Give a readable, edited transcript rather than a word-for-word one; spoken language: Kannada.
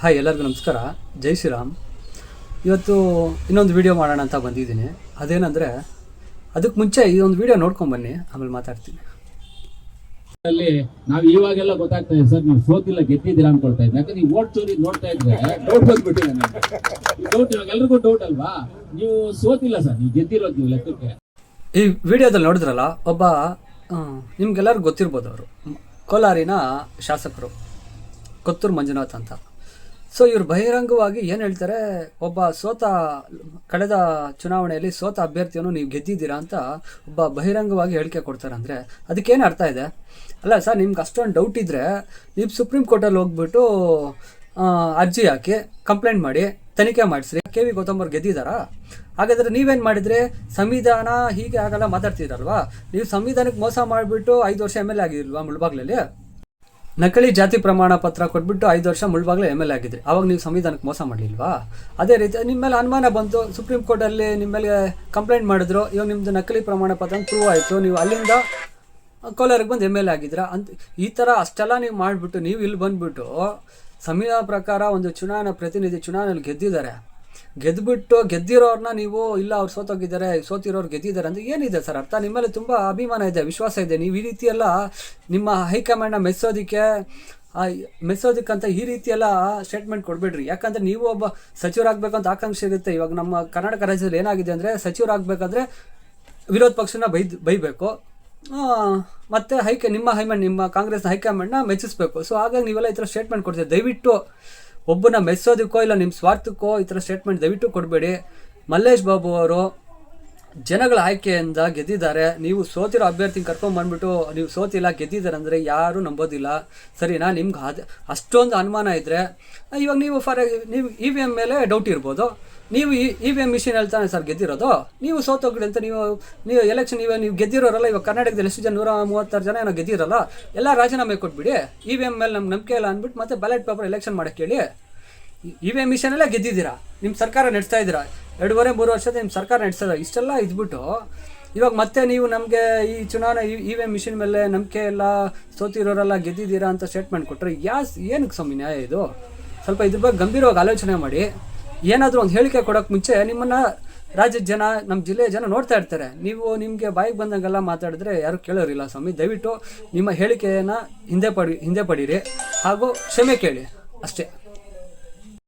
ಹಾಯ್, ಎಲ್ಲರಿಗೂ ನಮಸ್ಕಾರ. ಜೈ ಶ್ರೀರಾಮ್. ಇವತ್ತು ಇನ್ನೊಂದು ವಿಡಿಯೋ ಮಾಡೋಣ ಅಂತ ಬಂದಿದ್ದೀನಿ. ಅದೇನೆಂದರೆ, ಅದಕ್ಕೆ ಮುಂಚೆ ಈ ಒಂದು ವಿಡಿಯೋ ನೋಡ್ಕೊಂಬನ್ನಿ, ಆಮೇಲೆ ಮಾತಾಡ್ತೀನಿ. ಅಲ್ಲಿ ನಾವು ಇವಾಗೆಲ್ಲ ಗೊತ್ತಾಗ್ತಾ ಇದೆ ಸರ್, ನೀವು ಸೋತಿಲ್ಲ ಗೆದ್ದಿದ್ದೀರಾ ಅನ್ಕೊಳ್ತಾ ಇದ್ದೆ. ಯಾಕಂದ್ರೆ ನೀವು ಓಟ್ ಚೋರಿ ನೋಡ್ತಾ ಇದ್ರೆ ಡೌಟ್ ಬಂದ್ಬಿಟ್ಟಿದೆ ನನಗೆ. ಡೌಟ್ ಇವಾಗ ಎಲ್ರಿಗೂ ಡೌಟ್ ಅಲ್ವಾ? ನೀವು ಸೋತಿಲ್ಲ ಸರ್, ನೀವು ಗೆದ್ದಿರೋದು ನೀವು ಲೆಕ್ಕಕ್ಕೆ. ಈ ವಿಡಿಯೋದಲ್ಲಿ ನೋಡಿದ್ರಲ್ಲ, ಒಬ್ಬ ನಿಮ್ಗೆಲ್ಲರಿಗೂ ಗೊತ್ತಿರ್ಬೋದು, ಅವರು ಕೋಲಾರಿನ ಶಾಸಕರು, ಕೊತ್ತೂರು ಮಂಜುನಾಥ್ ಅಂತ. ಸೊ ಇವ್ರು ಬಹಿರಂಗವಾಗಿ ಏನು ಹೇಳ್ತಾರೆ, ಕಳೆದ ಚುನಾವಣೆಯಲ್ಲಿ ಸೋತ ಅಭ್ಯರ್ಥಿಯನ್ನು ನೀವು ಗೆದ್ದಿದ್ದೀರಾ ಅಂತ ಒಬ್ಬ ಬಹಿರಂಗವಾಗಿ ಹೇಳಿಕೆ ಕೊಡ್ತಾರೆ. ಅಂದರೆ ಅದಕ್ಕೇನು ಅರ್ಥ ಇದೆ? ಅಲ್ಲ ಸರ್, ನಿಮ್ಗೆ ಅಷ್ಟೊಂದು ಡೌಟ್ ಇದ್ದರೆ ನೀವು ಸುಪ್ರೀಂ ಕೋರ್ಟಲ್ಲಿ ಹೋಗ್ಬಿಟ್ಟು ಅರ್ಜಿ ಹಾಕಿ ಕಂಪ್ಲೇಂಟ್ ಮಾಡಿ ತನಿಖೆ ಮಾಡಿಸ್ರಿ. ಕೆ ವಿ ಗೌತಮ್ ಗೆದ್ದಿದ್ದಾರಾ? ಹಾಗಾದರೆ ನೀವೇನು ಮಾಡಿದರೆ, ಸಂವಿಧಾನ ಹೀಗೆ ಆಗಲ್ಲ ಮಾತಾಡ್ತಿದ್ರಲ್ವಾ? ನೀವು ಸಂವಿಧಾನಕ್ಕೆ ಮೋಸ ಮಾಡಿಬಿಟ್ಟು 5 ವರ್ಷ MLA ಆಗಿಲ್ವಾ ಮುಳ್ಬಾಗ್ಲಲ್ಲಿ? ನಕಲಿ ಜಾತಿ ಪ್ರಮಾಣ ಪತ್ರ ಕೊಟ್ಬಿಟ್ಟು 5 ವರ್ಷ ಮುಳ್ಬಾಗ್ಲೇ MLA ಆಗಿದ್ರಿ. ಆವಾಗ ನೀವು ಸಂವಿಧಾನಕ್ಕೆ ಮೋಸ ಮಾಡಲಿಲ್ವಾ? ಅದೇ ರೀತಿ ನಿಮ್ಮ ಮೇಲೆ ಅನುಮಾನ ಬಂತು, ಸುಪ್ರೀಂ ಕೋರ್ಟಲ್ಲಿ ನಿಮ್ಮ ಮೇಲೆ ಕಂಪ್ಲೇಂಟ್ ಮಾಡಿದ್ರು, ಇವಾಗ ನಿಮ್ಮದು ನಕಲಿ ಪ್ರಮಾಣ ಪತ್ರ ಪ್ರೂವ್ ಆಯಿತು, ನೀವು ಅಲ್ಲಿಂದ ಕೋಲಾರಿಗೆ ಬಂದು MLA ಆಗಿದ್ದೀರಾ ಅಂತ. ಈ ಥರ ಅಷ್ಟೆಲ್ಲ ನೀವು ಮಾಡಿಬಿಟ್ಟು ನೀವು ಇಲ್ಲಿ ಬಂದುಬಿಟ್ಟು ಸಂವಿಧಾನ ಪ್ರಕಾರ ಒಂದು ಚುನಾವಣಾ ಪ್ರತಿನಿಧಿ ಚುನಾವಣೆಯಲ್ಲಿ ಗೆದ್ದಿದ್ದಾರೆ, ಗೆದ್ದಿರೋರನ್ನ ನೀವು ಇಲ್ಲ ಅವ್ರು ಸೋತೋಗಿದ್ದಾರೆ, ಸೋತಿರೋರು ಗೆದ್ದಿದ್ದಾರೆ ಅಂತ ಏನಿದೆ ಸರ್ ಅರ್ಥ? ನಿಮ್ಮ ಮೇಲೆ ತುಂಬ ಅಭಿಮಾನ ಇದೆ, ವಿಶ್ವಾಸ ಇದೆ. ನೀವು ಈ ರೀತಿ ಎಲ್ಲ ನಿಮ್ಮ ಹೈಕಮಾಂಡ್ನ ಮೆಚ್ಚೋದಕ್ಕಂತ ಈ ರೀತಿ ಎಲ್ಲ ಸ್ಟೇಟ್ಮೆಂಟ್ ಕೊಡಬೇಡ್ರಿ. ಯಾಕಂದರೆ ನೀವು ಒಬ್ಬ ಸಚಿವರಾಗಬೇಕಂತ ಆಕಾಂಕ್ಷೆ ಇರುತ್ತೆ. ಇವಾಗ ನಮ್ಮ ಕರ್ನಾಟಕ ರಾಜ್ಯದಲ್ಲಿ ಏನಾಗಿದೆ ಅಂದರೆ, ಸಚಿವರಾಗಬೇಕಾದ್ರೆ ವಿರೋಧ ಪಕ್ಷನ ಬೈಬೇಕು, ಮತ್ತು ನಿಮ್ಮ ಕಾಂಗ್ರೆಸ್ನ ಹೈಕಮಾಂಡ್ನ ಮೆಚ್ಚಿಸ್ಬೇಕು. ಸೊ ಹಾಗಾಗಿ ನೀವೆಲ್ಲ ಈ ಥರ ಸ್ಟೇಟ್ಮೆಂಟ್ ಕೊಡ್ತೀವಿ. ದಯವಿಟ್ಟು ಒಬ್ಬನ ಮೆಚ್ಚೋದಕ್ಕೋ ಇಲ್ಲ ನಿಮ್ಮ ಸ್ವಾರ್ಥಕ್ಕೋ ಈ ಥರ ಸ್ಟೇಟ್ಮೆಂಟ್ ದಯವಿಟ್ಟು ಕೊಡಬೇಡಿ. ಮಲ್ಲೇಶ್ ಬಾಬು ಅವರು ಜನಗಳ ಆಯ್ಕೆಯಿಂದ ಗೆದ್ದಿದ್ದಾರೆ. ನೀವು ಸೋತಿರೋ ಅಭ್ಯರ್ಥಿ ಕರ್ಕೊಂಡ್ಬಂದ್ಬಿಟ್ಟು ನೀವು ಸೋತಿಲ್ಲ ಗೆದ್ದಿದ್ದಾರೆ ಅಂದರೆ ಯಾರೂ ನಂಬೋದಿಲ್ಲ, ಸರಿನಾ? ನಿಮ್ಗೆ ಅಷ್ಟೊಂದು ಅನುಮಾನ ಇದ್ದರೆ, ಇವಾಗ ನೀವು EVM ಮೇಲೆ ಡೌಟ್ ಇರ್ಬೋದು. ನೀವು EVM ಮಿಷಿನ್ ಹೇಳ್ತಾನೆ ಸರ್ ಗೆದ್ದಿರೋದು, ನೀವು ಸೋತೋಗ್ರಿ ಅಂತ ನೀವು ಎಲೆಕ್ಷನ್ ನೀವು ಗೆದ್ದಿರೋರಲ್ಲ. ಇವಾಗ ಕರ್ನಾಟಕದಲ್ಲಿ ಎಷ್ಟು ಜನ, 136 ಜನ ಏನೋ ಗೆದ್ದಿರಲ್ಲ, ಎಲ್ಲ ರಾಜೀನಾಮೆ ಕೊಟ್ಬಿಡಿ. EVM ಮೇಲೆ ನಮ್ಗೆ ನಂಬಿಕೆ ಇಲ್ಲ ಅಂದ್ಬಿಟ್ಟು ಮತ್ತೆ ಬ್ಯಾಲೆಟ್ ಪೇಪರ್ ಎಲೆಕ್ಷನ್ ಮಾಡೋಕ್ಕೆ ಹೇಳಿ. EVM ಮಿಷನಲ್ಲೇ ಗೆದ್ದಿದ್ದೀರಾ, ನಿಮ್ಮ ಸರ್ಕಾರ ನಡೆಸ್ತಾ ಇದ್ದೀರಾ, 2.5-3 ವರ್ಷದ ನಿಮ್ಮ ಸರ್ಕಾರ ನಡೆಸ್ತಾ ಇದ್ದಾರೆ. ಇಷ್ಟೆಲ್ಲ ಇದ್ಬಿಟ್ಟು ಇವಾಗ ಮತ್ತೆ ನೀವು ನಮಗೆ ಈ ಚುನಾವಣೆ EVM ಮಿಷಿನ್ ಮೇಲೆ ನಂಬಿಕೆ ಇಲ್ಲ, ಸೋತಿರೋರೆಲ್ಲ ಗೆದ್ದಿದ್ದೀರಾ ಅಂತ ಸ್ಟೇಟ್ಮೆಂಟ್ ಕೊಟ್ಟರೆ ಏನಕ್ಕೆ ಸ್ವಾಮಿ ನ್ಯಾಯ ಇದು? ಸ್ವಲ್ಪ ಇದ್ರ ಬಗ್ಗೆ ಗಂಭೀರವಾಗಿ ಆಲೋಚನೆ ಮಾಡಿ. ಏನಾದರೂ ಒಂದು ಹೇಳಿಕೆ ಕೊಡೋಕ್ಕೆ ಮುಂಚೆ ನಿಮ್ಮನ್ನು ರಾಜ್ಯದ ಜನ, ನಮ್ಮ ಜಿಲ್ಲೆಯ ಜನ ನೋಡ್ತಾ ಇರ್ತಾರೆ. ನಿಮಗೆ ಬಾಯಿಗೆ ಬಂದಂಗೆಲ್ಲ ಮಾತಾಡಿದ್ರೆ ಯಾರು ಕೇಳೋರಿಲ್ಲ ಸ್ವಾಮಿ. ದಯವಿಟ್ಟು ನಿಮ್ಮ ಹೇಳಿಕೆಯನ್ನು ಹಿಂದೆ ಪಡೀರಿ ಹಾಗೂ ಕ್ಷಮೆ ಕೇಳಿ ಅಷ್ಟೇ.